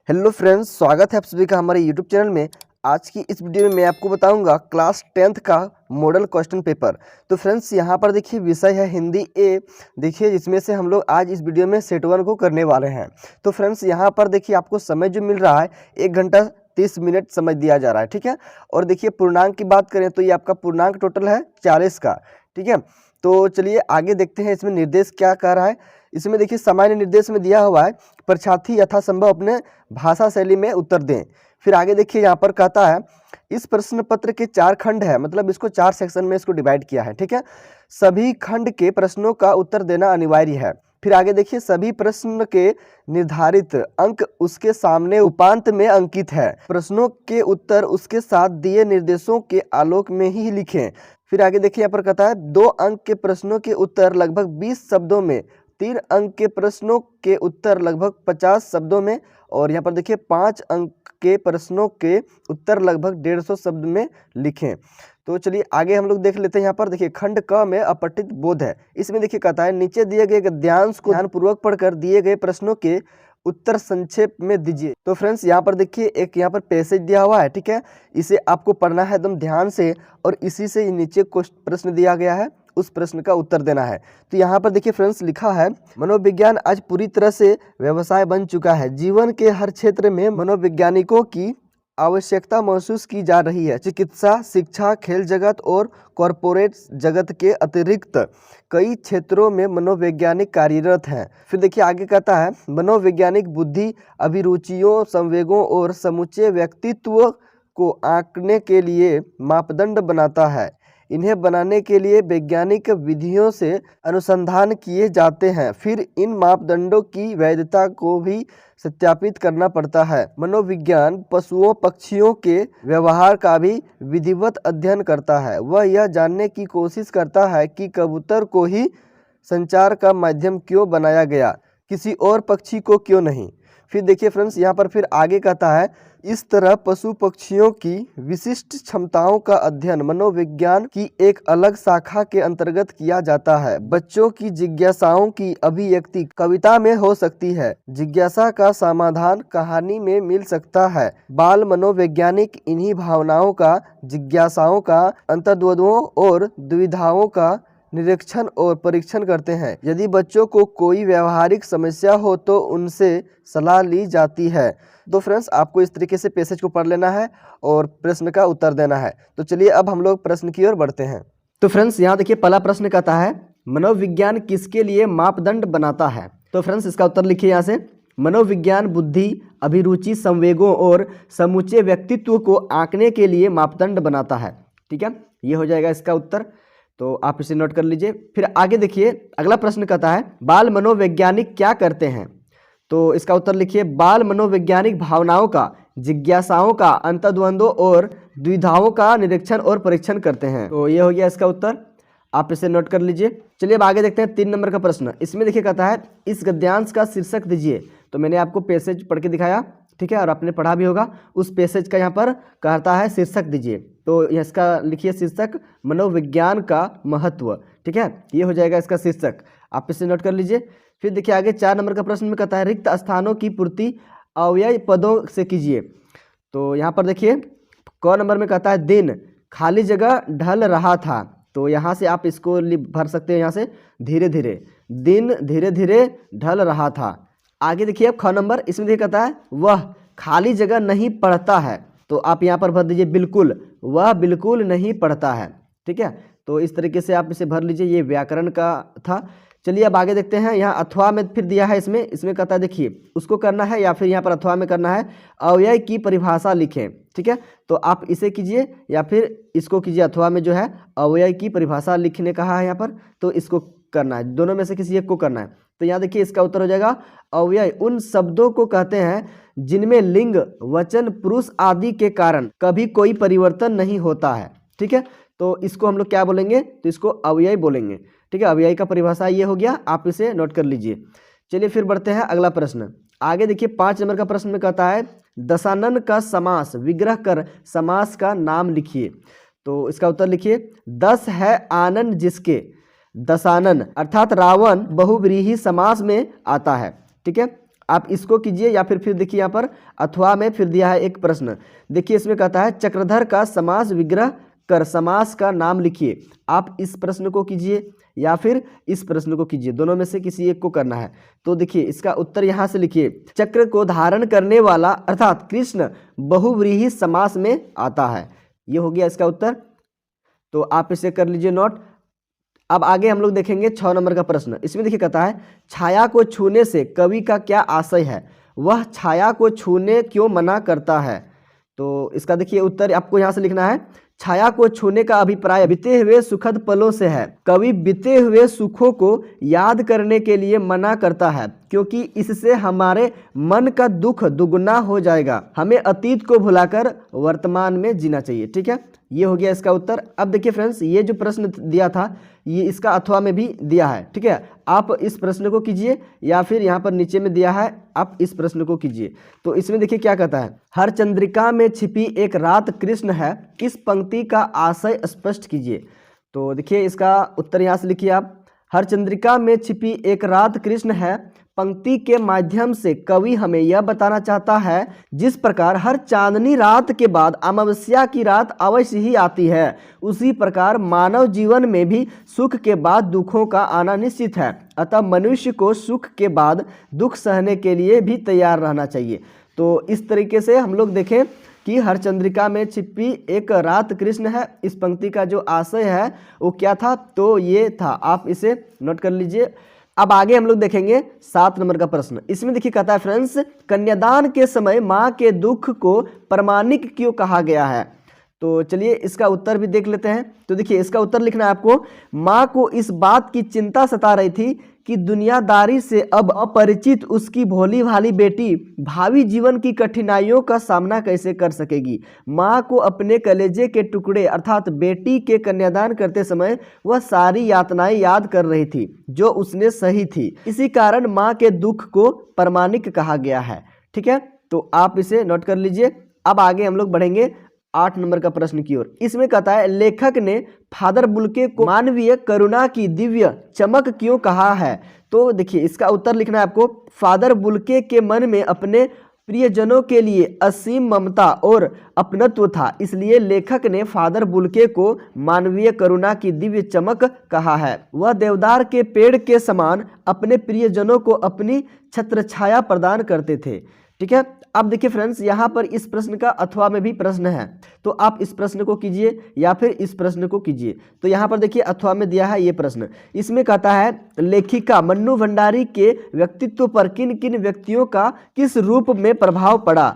Hello friends, स्वागत है आप सभी का हमारे यूट्यूब चैनल में। आज की इस वीडियो में मैं आपको बताऊंगा क्लास 10th का मॉडल क्वेश्चन पेपर। तो फ्रेंड्स यहाँ पर देखिए विषय है हिंदी ए। देखिए जिसमें से हम लोग आज इस वीडियो में सेट 1 को करने वाले हैं। तो फ्रेंड्स यहाँ पर देखिए आपको समय जो मिल रहा है 1 घंटा 30 मिनट समय दिया जा रहा है, ठीक है। और देखिए पूर्णांक की बात करें तो ये आपका पूर्णांक टोटल है 40 का, ठीक है। तो चलिए आगे देखते हैं इसमें निर्देश क्या कह रहा है। इसमें देखिए सामान्य निर्देश में दिया हुआ है परीक्षार्थी यथासंभव अपने भाषा शैली में उत्तर दें। फिर आगे देखिए यहाँ पर कहता है इस प्रश्न पत्र के 4 खंड है, मतलब इसको 4 सेक्शन में इसको डिवाइड किया है, ठीक है। सभी खंड के प्रश्नों का उत्तर देना अनिवार्य है। फिर आगे देखिए सभी प्रश्न के निर्धारित अंक उसके सामने उपांत में अंकित है। प्रश्नों के उत्तर उसके साथ दिए निर्देशों के आलोक में ही लिखें। फिर आगे देखिए यहाँ पर कहता है 2 अंक के प्रश्नों के उत्तर लगभग 20 शब्दों में, 3 अंक के प्रश्नों के उत्तर लगभग 50 शब्दों में, और यहाँ पर देखिए 5 अंक के प्रश्नों के उत्तर लगभग 150 शब्द में लिखें। तो चलिए आगे हम लोग देख लेते हैं। यहाँ पर देखिए खंड क में अपठित बोध है। इसमें देखिए कहता है नीचे दिए गए गद्यांश को ध्यानपूर्वक पढ़कर दिए गए प्रश्नों के उत्तर संक्षेप में दीजिए। तो फ्रेंड्स यहाँ पर देखिए एक यहाँ पर पैसेज दिया हुआ है, ठीक है। इसे आपको पढ़ना है एकदम ध्यान से, और इसी से नीचे प्रश्न दिया गया है, उस प्रश्न का उत्तर देना है। तो यहाँ पर देखिए फ्रेंड्स लिखा है मनोविज्ञान आज पूरी तरह से व्यवसाय बन चुका है। जीवन के हर क्षेत्र में मनोवैज्ञानिकों की आवश्यकता महसूस की जा रही है। चिकित्सा, शिक्षा, खेल जगत और कॉरपोरेट जगत के अतिरिक्त कई क्षेत्रों में मनोवैज्ञानिक कार्यरत हैं। फिर देखिए आगे कहता है मनोवैज्ञानिक बुद्धि, अभिरुचियों, संवेगों और समूचे व्यक्तित्व को आंकने के लिए मापदंड बनाता है। इन्हें बनाने के लिए वैज्ञानिक विधियों से अनुसंधान किए जाते हैं। फिर इन मापदंडों की वैधता को भी सत्यापित करना पड़ता है। मनोविज्ञान पशुओं पक्षियों के व्यवहार का भी विधिवत अध्ययन करता है। वह यह जानने की कोशिश करता है कि कबूतर को ही संचार का माध्यम क्यों बनाया गया, किसी और पक्षी को क्यों नहीं। फिर देखिए फ्रेंड्स यहाँ पर फिर आगे कहता है इस तरह पशु पक्षियों की विशिष्ट क्षमताओं का अध्ययन मनोविज्ञान की एक अलग शाखा के अंतर्गत किया जाता है। बच्चों की जिज्ञासाओं की अभिव्यक्ति कविता में हो सकती है। जिज्ञासा का समाधान कहानी में मिल सकता है। बाल मनोवैज्ञानिक इन्हीं भावनाओं का, जिज्ञासाओं का, अंतर्द्वंद्वों और दुविधाओं का निरीक्षण और परीक्षण करते हैं। यदि बच्चों को कोई व्यवहारिक समस्या हो तो उनसे सलाह ली जाती है। तो फ्रेंड्स आपको इस तरीके से पैसेज को पढ़ लेना है और प्रश्न का उत्तर देना है। तो चलिए अब हम लोग प्रश्न की ओर बढ़ते हैं। तो फ्रेंड्स यहाँ देखिए पहला प्रश्न कहता है मनोविज्ञान किसके लिए मापदंड बनाता है। तो फ्रेंड्स इसका उत्तर लिखिए यहाँ से मनोविज्ञान बुद्धि, अभिरुचि, संवेगों और समूचे व्यक्तित्व को आंकने के लिए मापदंड बनाता है। ठीक है, ये हो जाएगा इसका उत्तर। तो आप इसे नोट कर लीजिए। फिर आगे देखिए अगला प्रश्न कहता है बाल मनोवैज्ञानिक क्या करते हैं। तो इसका उत्तर लिखिए बाल मनोवैज्ञानिक भावनाओं का, जिज्ञासाओं का, अंतर्द्वंद्वों और द्विधाओं का निरीक्षण और परीक्षण करते हैं। तो ये हो गया इसका उत्तर, आप इसे नोट कर लीजिए। चलिए अब आगे देखते हैं 3 नंबर का प्रश्न। इसमें देखिए कहता है इस गद्यांश का शीर्षक दीजिए। तो मैंने आपको पैसेज पढ़ के दिखाया, ठीक है, और आपने पढ़ा भी होगा। उस पैसेज का यहाँ पर कहता है शीर्षक दीजिए। तो इसका लिखिए शीर्षक मनोविज्ञान का महत्व, ठीक है, ये हो जाएगा इसका शीर्षक, आप इसे नोट कर लीजिए। फिर देखिए आगे 4 नंबर का प्रश्न में कहता है रिक्त स्थानों की पूर्ति अव्यय पदों से कीजिए। तो यहाँ पर देखिए क नंबर में कहता है दिन खाली जगह ढल रहा था। तो यहाँ से आप इसको भर सकते हैं, यहाँ से धीरे धीरे, दिन धीरे धीरे ढल रहा था। आगे देखिए अब ख नंबर, इसमें देखिए कहता है वह खाली जगह नहीं पढ़ता है। तो आप यहाँ पर भर दीजिए बिल्कुल, वह बिल्कुल नहीं पढ़ता है। ठीक है, तो इस तरीके से आप इसे भर लीजिए, ये व्याकरण का था। चलिए अब आगे देखते हैं। यहाँ अथवा में फिर दिया है, इसमें कहता है देखिए उसको करना है या फिर यहाँ पर अथवा में करना है अव्यय की परिभाषा लिखें। ठीक है, तो आप इसे कीजिए या फिर इसको कीजिए। अथवा में जो है अव्यय की परिभाषा लिखने कहा है यहाँ पर, तो इसको करना है, दोनों में से किसी एक को करना है। तो यहाँ देखिए इसका उत्तर हो जाएगा अव्यय उन शब्दों को कहते हैं जिनमें लिंग, वचन, पुरुष आदि के कारण कभी कोई परिवर्तन नहीं होता है। ठीक है, तो इसको हम लोग क्या बोलेंगे, तो इसको अव्यय बोलेंगे। ठीक है, अव्यय का परिभाषा ये हो गया, आप इसे नोट कर लीजिए। चलिए फिर बढ़ते हैं अगला प्रश्न। आगे देखिए 5 नंबर का प्रश्न में कहता है दशानन का समास विग्रह कर समास का नाम लिखिए। तो इसका उत्तर लिखिए 10 है आनन जिसके। दशानन अर्थात रावण बहुव्रीहि समास में आता है। ठीक है, आप इसको कीजिए या फिर देखिए यहाँ पर अथवा में फिर दिया है एक प्रश्न। देखिए इसमें कहता है चक्रधर का समास विग्रह कर समास का नाम लिखिए। आप इस प्रश्न को कीजिए या फिर इस प्रश्न को कीजिए, दोनों में से किसी एक को करना है। तो देखिए इसका उत्तर यहाँ से लिखिए, चक्र को धारण करने वाला अर्थात कृष्ण बहुव्रीहि समास में आता है। ये हो गया इसका उत्तर, तो आप इसे कर लीजिए नोट। अब आगे हम लोग देखेंगे 6 नंबर का प्रश्न। इसमें देखिए कहता है छाया को छूने से कवि का क्या आशय है, वह छाया को छूने क्यों मना करता है। तो इसका देखिए उत्तर आपको यहाँ से लिखना है, छाया को छूने का अभिप्राय बीते हुए सुखद पलों से है। कवि बीते हुए सुखों को याद करने के लिए मना करता है क्योंकि इससे हमारे मन का दुख दुगुना हो जाएगा। हमें अतीत को भुलाकर वर्तमान में जीना चाहिए। ठीक है, ये हो गया इसका उत्तर। अब देखिए फ्रेंड्स, ये जो प्रश्न दिया था ये इसका अथवा में भी दिया है। ठीक है, आप इस प्रश्न को कीजिए या फिर यहाँ पर नीचे में दिया है आप इस प्रश्न को कीजिए। तो इसमें देखिए क्या कहता है, हर चंद्रिका में छिपी एक रात कृष्ण है, इस पंक्ति का आशय स्पष्ट कीजिए। तो देखिए इसका उत्तर यहाँ से लिखिए आप, हर चंद्रिका में छिपी एक रात कृष्ण है पंक्ति के माध्यम से कवि हमें यह बताना चाहता है जिस प्रकार हर चांदनी रात के बाद अमावस्या की रात अवश्य ही आती है, उसी प्रकार मानव जीवन में भी सुख के बाद दुखों का आना निश्चित है। अतः मनुष्य को सुख के बाद दुख सहने के लिए भी तैयार रहना चाहिए। तो इस तरीके से हम लोग देखें कि हर चंद्रिका में छिपी एक रात कृष्ण है, इस पंक्ति का जो आशय है वो क्या था, तो ये था। आप इसे नोट कर लीजिए। अब आगे हम लोग देखेंगे 7 नंबर का प्रश्न। इसमें देखिए कहता है फ्रेंड्स, कन्यादान के समय माँ के दुख को प्रामाणिक क्यों कहा गया है। तो चलिए इसका उत्तर भी देख लेते हैं। तो देखिए इसका उत्तर लिखना है आपको, माँ को इस बात की चिंता सता रही थी कि दुनियादारी से अब अपरिचित उसकी भोली भाली बेटी भावी जीवन की कठिनाइयों का सामना कैसे कर सकेगी। माँ को अपने कलेजे के टुकड़े अर्थात बेटी के कन्यादान करते समय वह सारी यातनाएं याद कर रही थी जो उसने सही थी। इसी कारण माँ के दुख को प्रामाणिक कहा गया है। ठीक है, तो आप इसे नोट कर लीजिए। अब आगे हम लोग बढ़ेंगे 8 नंबर का प्रश्न की ओर। इसमें कहता है लेखक ने फादर बुल्के को मानवीय करुणा की दिव्य चमक क्यों कहा है। तो देखिए इसका उत्तर लिखना है आपको, फादर बुल्के के मन में अपने प्रियजनों के लिए असीम ममता और अपनत्व था, इसलिए लेखक ने फादर बुल्के को मानवीय करुणा की दिव्य चमक कहा है। वह देवदार के पेड़ के समान अपने प्रियजनों को अपनी छत्रछाया प्रदान करते थे। ठीक है, अब देखिए फ्रेंड्स, यहाँ पर इस प्रश्न का अथवा में भी प्रश्न है, तो आप इस प्रश्न को कीजिए या फिर इस प्रश्न को कीजिए। तो यहाँ पर देखिए अथवा में दिया है ये प्रश्न। इसमें कहता है लेखिका मन्नू भंडारी के व्यक्तित्व पर किन किन व्यक्तियों का किस रूप में प्रभाव पड़ा।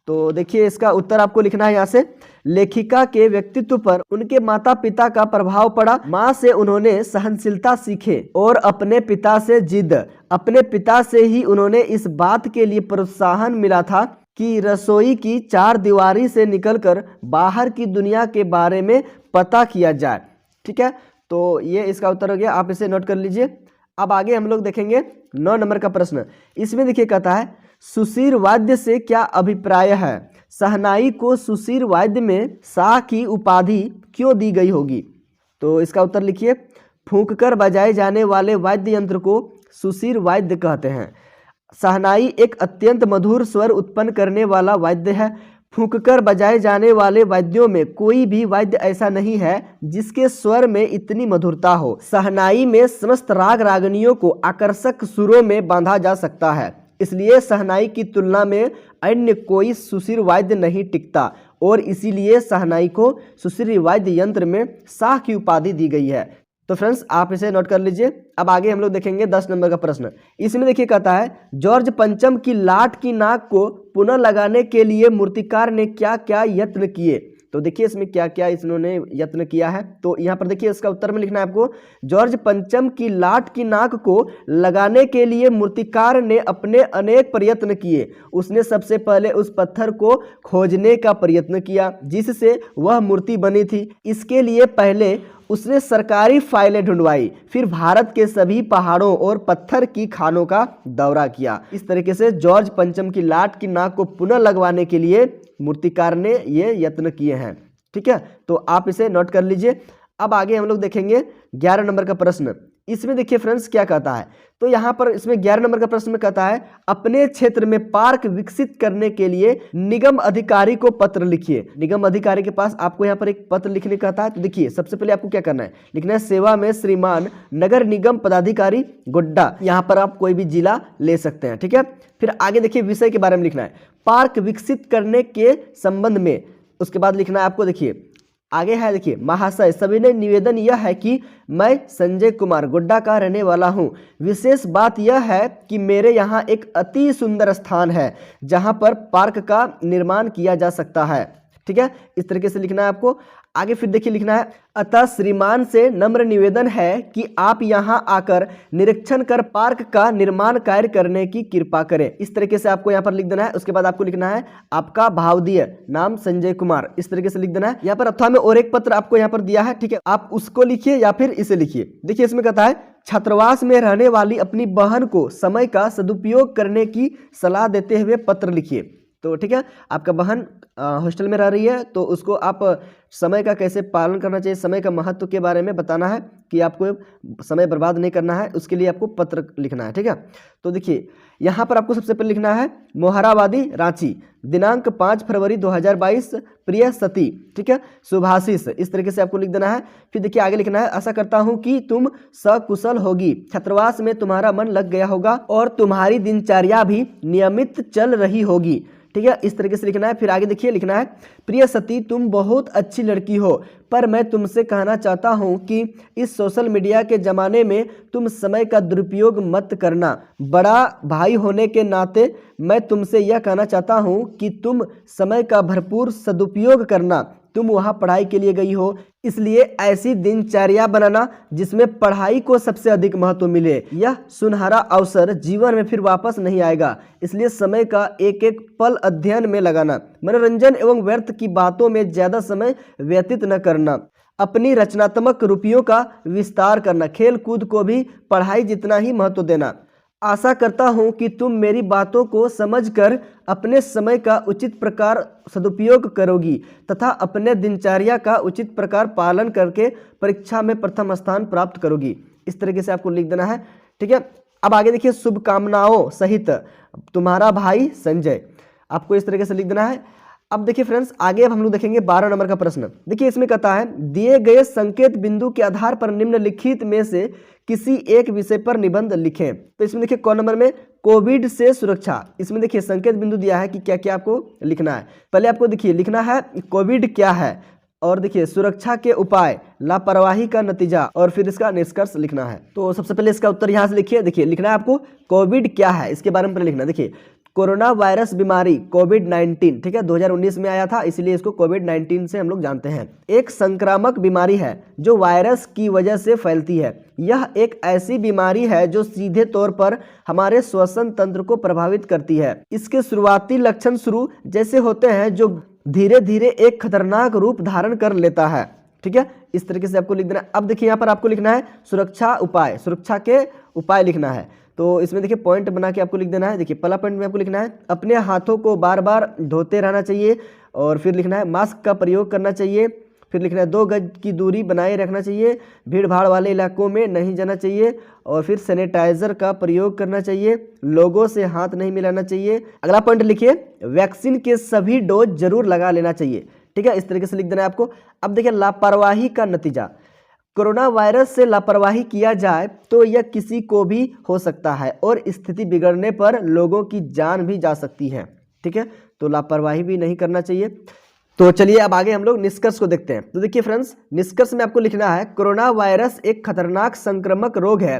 तो देखिए इसका उत्तर आपको लिखना है यहाँ से, लेखिका के व्यक्तित्व पर उनके माता पिता का प्रभाव पड़ा। माँ से उन्होंने सहनशीलता सीखे और अपने पिता से जिद। अपने पिता से ही उन्होंने इस बात के लिए प्रोत्साहन मिला था कि रसोई की 4 दीवारी से निकलकर बाहर की दुनिया के बारे में पता किया जाए। ठीक है, तो ये इसका उत्तर हो गया, आप इसे नोट कर लीजिए। अब आगे हम लोग देखेंगे 9 नंबर का प्रश्न। इसमें देखिए कहता है सुशीर वाद्य से क्या अभिप्राय है। शहनाई को सुशीर वाद्य में शाह की उपाधि क्यों दी गई होगी। तो इसका उत्तर लिखिए, फूंककर बजाए जाने वाले वाद्य यंत्र को सुशीर वाद्य कहते हैं। शहनाई एक अत्यंत मधुर स्वर उत्पन्न करने वाला वाद्य है। फूंककर बजाए जाने वाले वाद्यों में कोई भी वाद्य ऐसा नहीं है जिसके स्वर में इतनी मधुरता हो। शहनाई में समस्त राग रागनियों को आकर्षक सुरों में बांधा जा सकता है, इसलिए शहनाई की तुलना में अन्य कोई सुशीर वाद्य नहीं टिकता और इसीलिए शहनाई को सुशीर वाद्य यंत्र में शाह की उपाधि दी गई है। तो फ्रेंड्स आप इसे नोट कर लीजिए। अब आगे हम लोग देखेंगे 10 नंबर का प्रश्न। इसमें देखिए कहता है जॉर्ज पंचम की लाट की नाक को पुनः लगाने के लिए मूर्तिकार ने क्या क्या यत्न किए। तो देखिए इसमें क्या क्या इन्होंने यत्न किया है। तो यहाँ पर देखिए इसका उत्तर में लिखना है आपको, जॉर्ज पंचम की लाट की नाक को लगाने के लिए मूर्तिकार ने अपने अनेक प्रयत्न किए। उसने सबसे पहले उस पत्थर को खोजने का प्रयत्न किया जिससे वह मूर्ति बनी थी। इसके लिए पहले उसने सरकारी फाइलें ढूंढवाई, फिर भारत के सभी पहाड़ों और पत्थर की खानों का दौरा किया। इस तरीके से जॉर्ज पंचम की लाट की नाक को पुनः लगवाने के लिए मूर्तिकार ने ये यत्न किए हैं। ठीक है, तो आप इसे नोट कर लीजिए। अब आगे हम लोग देखेंगे 11 नंबर का प्रश्न। इसमें देखिए फ्रेंड्स क्या कहता है, तो यहाँ पर इसमें 11 नंबर का प्रश्न में कहता है अपने क्षेत्र में पार्क विकसित करने के लिए निगम अधिकारी को पत्र लिखिए। निगम अधिकारी के पास आपको यहाँ पर एक पत्र लिखने कहता है। तो देखिए सबसे पहले आपको क्या करना है, लिखना है सेवा में श्रीमान नगर निगम पदाधिकारी गोड्डा। यहाँ पर आप कोई भी जिला ले सकते हैं, ठीक है। फिर आगे देखिए विषय के बारे में लिखना है पार्क विकसित करने के संबंध में। उसके बाद लिखना है आपको, देखिए आगे है, देखिए महाशय सविनय निवेदन यह है कि मैं संजय कुमार गोड्डा का रहने वाला हूं। विशेष बात यह है कि मेरे यहाँ एक अति सुंदर स्थान है जहां पर पार्क का निर्माण किया जा सकता है, ठीक है। इस तरीके से लिखना है आपको। आगे फिर देखिए लिखना है अतः श्रीमान से नम्र निवेदन है कि आप यहां आकर निरीक्षण कर पार्क का निर्माण कार्य करने की कृपा करें। इस तरीके से आपको यहां पर लिख देना है। उसके बाद आपको लिखना है आपका भावदीय नाम संजय कुमार, इस तरीके से लिख देना है। यहाँ पर अथवा में और एक पत्र आपको यहाँ पर दिया है, ठीक है, आप उसको लिखिए या फिर इसे लिखिए। देखिए इसमें कहता है छात्रावास में रहने वाली अपनी बहन को समय का सदुपयोग करने की सलाह देते हुए पत्र लिखिए। तो ठीक है, आपका बहन हॉस्टल में रह रही है तो उसको आप समय का कैसे पालन करना चाहिए, समय का महत्व के बारे में बताना है कि आपको समय बर्बाद नहीं करना है, उसके लिए आपको पत्र लिखना है, ठीक है। तो देखिए यहाँ पर आपको सबसे पहले लिखना है मोहराबादी रांची दिनांक 5 फरवरी 2022 प्रिय सती, ठीक है, शुभाशीष, इस तरीके से आपको लिख देना है। फिर देखिए आगे लिखना है आशा करता हूँ कि तुम सकुशल होगी, छात्रावास में तुम्हारा मन लग गया होगा और तुम्हारी दिनचर्या भी नियमित चल रही होगी, ठीक है, इस तरीके से लिखना है। फिर आगे देखिए लिखना है प्रिय सती तुम बहुत अच्छी लड़की हो, पर मैं तुमसे कहना चाहता हूं कि इस सोशल मीडिया के ज़माने में तुम समय का दुरुपयोग मत करना। बड़ा भाई होने के नाते मैं तुमसे यह कहना चाहता हूं कि तुम समय का भरपूर सदुपयोग करना। तुम वहाँ पढ़ाई के लिए गई हो, इसलिए ऐसी दिनचर्या बनाना जिसमें पढ़ाई को सबसे अधिक महत्व मिले। यह सुनहरा अवसर जीवन में फिर वापस नहीं आएगा, इसलिए समय का एक एक पल अध्ययन में लगाना। मनोरंजन एवं व्यर्थ की बातों में ज़्यादा समय व्यतीत न करना। अपनी रचनात्मक रुचियों का विस्तार करना। खेल कूद को भी पढ़ाई जितना ही महत्व देना। आशा करता हूं कि तुम मेरी बातों को समझकर अपने समय का उचित प्रकार सदुपयोग करोगी तथा अपने दिनचर्या का उचित प्रकार पालन करके परीक्षा में प्रथम स्थान प्राप्त करोगी। इस तरीके से आपको लिख देना है, ठीक है। अब आगे देखिए शुभकामनाओं सहित तुम्हारा भाई संजय, आपको इस तरीके से लिख देना है। अब देखिए फ्रेंड्स आगे अब हम लोग देखेंगे 12 नंबर का प्रश्न। देखिए इसमें कहता है दिए गए संकेत बिंदु के आधार पर निम्नलिखित में से किसी एक विषय पर निबंध लिखें। तो इसमें देखिए क नंबर में कोविड से सुरक्षा, इसमें देखिए संकेत बिंदु दिया है कि क्या क्या आपको लिखना है। पहले आपको देखिए लिखना है कोविड क्या है, और देखिए सुरक्षा के उपाय, लापरवाही का नतीजा, और फिर इसका निष्कर्ष लिखना है। तो सबसे पहले इसका उत्तर यहाँ से लिखिए। देखिए लिखना है आपको कोविड क्या है, इसके बारे में पहले लिखना। देखिए कोरोना वायरस बीमारी कोविड-19, ठीक है, 2019 में आया था, इसलिए इसको कोविड-19 से हम लोग जानते हैं। एक संक्रामक बीमारी है जो वायरस की वजह से फैलती है। यह एक ऐसी बीमारी है जो सीधे तौर पर हमारे श्वसन तंत्र को प्रभावित करती है। इसके शुरुआती लक्षण शुरू जैसे होते हैं जो धीरे धीरे एक खतरनाक रूप धारण कर लेता है, ठीक है, इस तरीके से आपको लिख देना है। अब देखिए यहाँ पर आपको लिखना है सुरक्षा उपाय, सुरक्षा के उपाय लिखना है। तो इसमें देखिए पॉइंट बना के आपको लिख देना है। देखिए पहला पॉइंट में आपको लिखना है अपने हाथों को बार बार धोते रहना चाहिए, और फिर लिखना है मास्क का प्रयोग करना चाहिए। फिर लिखना है 2 गज की दूरी बनाए रखना चाहिए, भीड़ भाड़ वाले इलाकों में नहीं जाना चाहिए, और फिर सैनिटाइजर का प्रयोग करना चाहिए, लोगों से हाथ नहीं मिलाना चाहिए। अगला पॉइंट लिखिए वैक्सीन के सभी डोज जरूर लगा लेना चाहिए, ठीक है, इस तरीके से लिख देना है आपको। अब देखिए लापरवाही का नतीजा, कोरोना वायरस से लापरवाही किया जाए तो यह किसी को भी हो सकता है और स्थिति बिगड़ने पर लोगों की जान भी जा सकती है, ठीक है, तो लापरवाही भी नहीं करना चाहिए। तो चलिए अब आगे हम लोग निष्कर्ष को देखते हैं। तो देखिए फ्रेंड्स निष्कर्ष में आपको लिखना है कोरोना वायरस एक खतरनाक संक्रामक रोग है।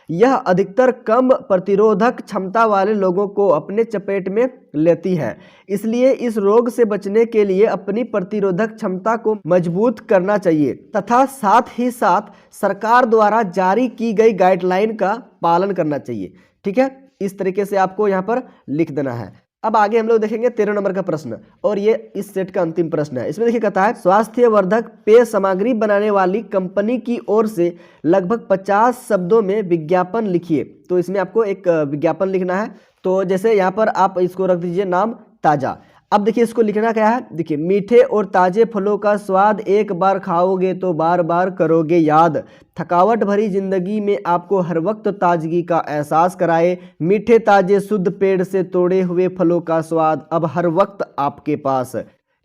यह अधिकतर कम प्रतिरोधक क्षमता वाले लोगों को अपने चपेट में लेती है, इसलिए इस रोग से बचने के लिए अपनी प्रतिरोधक क्षमता को मजबूत करना चाहिए तथा साथ ही साथ सरकार द्वारा जारी की गई गाइडलाइन का पालन करना चाहिए, ठीक है, इस तरीके से आपको यहाँ पर लिख देना है। अब आगे हम लोग देखेंगे 13 नंबर का प्रश्न, और ये इस सेट का अंतिम प्रश्न है। इसमें देखिए कहता है स्वास्थ्य वर्धक पेय सामग्री बनाने वाली कंपनी की ओर से लगभग 50 शब्दों में विज्ञापन लिखिए। तो इसमें आपको एक विज्ञापन लिखना है। तो जैसे यहाँ पर आप इसको रख दीजिए नाम ताजा। अब देखिए इसको लिखना क्या है, देखिए मीठे और ताजे फलों का स्वाद एक बार खाओगे तो बार बार करोगे याद। थकावट भरी जिंदगी में आपको हर वक्त ताजगी का एहसास कराए। मीठे ताजे शुद्ध पेड़ से तोड़े हुए फलों का स्वाद अब हर वक्त आपके पास।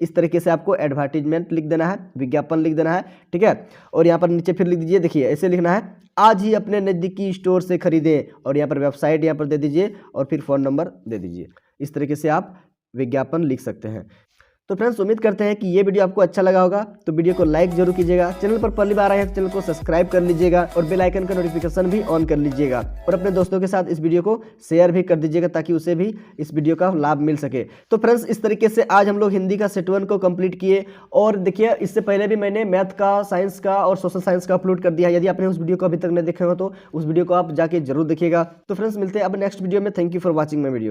इस तरीके से आपको एडवर्टीजमेंट लिख देना है, विज्ञापन लिख देना है, ठीक है। और यहाँ पर नीचे फिर लिख दीजिए, देखिए ऐसे लिखना है, आज ही अपने नज़दीकी स्टोर से खरीदें, और यहाँ पर वेबसाइट यहाँ पर दे दीजिए और फिर फ़ोन नंबर दे दीजिए। इस तरीके से आप विज्ञापन लिख सकते हैं। तो फ्रेंड्स उम्मीद करते हैं कि ये वीडियो आपको अच्छा लगा होगा, तो वीडियो को लाइक जरूर कीजिएगा। चैनल पर पहली बार आए हैं तो चैनल को सब्सक्राइब कर लीजिएगा और बेल आइकन का नोटिफिकेशन भी ऑन कर लीजिएगा, और अपने दोस्तों के साथ इस वीडियो को शेयर भी कर दीजिएगा ताकि उसे भी इस वीडियो का लाभ मिल सके। तो फ्रेंड्स इस तरीके से आज हम लोग हिंदी का सेट 1 को कंप्लीट किए, और देखिए इससे पहले भी मैंने मैथ का, साइंस का और सोशल साइंस का अपलोड कर दिया। यदि आपने उस वीडियो को अभी तक नहीं देखे हो तो उस वीडियो को आप जाके जरूर देखिएगा। तो फ्रेंड्स मिलते हैं अब नेक्स्ट वीडियो में। Thank you for watching my video.